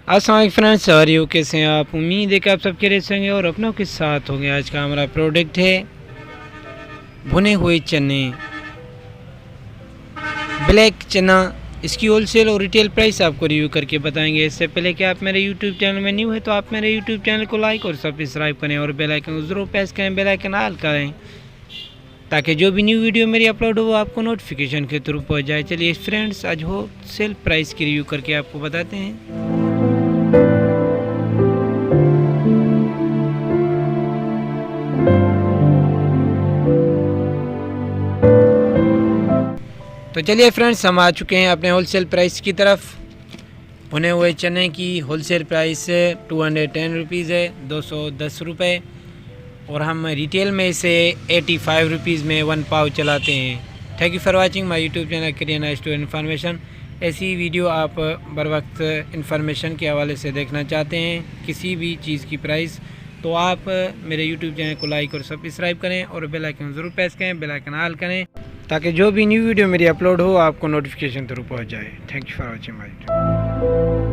अस्सलाम फ्रेंड्स, और यू कैसे हैं आप। उम्मीद है कि आप सब खैरियत से होंगे और अपनों के साथ होंगे। आज का हमारा प्रोडक्ट है भुने हुए चने, ब्लैक चना। इसकी होलसेल और रिटेल प्राइस आपको रिव्यू करके बताएंगे। इससे पहले कि आप मेरे यूट्यूब चैनल में न्यू है तो आप मेरे यूट्यूब चैनल को लाइक और सब्सक्राइब करें और बेल आइकन ज़रूर प्रेस करें, बेल आइकन ऑल करें, ताकि जो भी न्यू वीडियो मेरी अपलोड हो वो आपको नोटिफिकेशन के थ्रू पहुँच जाए। चलिए फ्रेंड्स, आज होलसेल प्राइस की रिव्यू करके आपको बताते हैं। तो चलिए फ्रेंड्स, हम आ चुके हैं अपने होलसेल प्राइस की तरफ। भुने हुए चने की होलसेल प्राइस 210 रुपीज़ है, 210 रुपये, और हम रिटेल में इसे 85 रुपीज़ में 1 पाव चलाते हैं। Thank you for watching my YouTube channel करियन स्टोर इन्फॉर्मेशन। ऐसी वीडियो आप बर वक्त इन्फॉर्मेशन के हवाले से देखना चाहते हैं, किसी भी चीज़ की प्राइस, तो आप मेरे यूट्यूब चैनल को लाइक और सब्सक्राइब करें और बेल आइकन ज़रूर प्रेस करें, बेल आइकन ऑल करें, ताकि जो भी न्यू वीडियो मेरी अपलोड हो आपको नोटिफिकेशन थ्रू पहुंच जाए। Thank you for watching my video.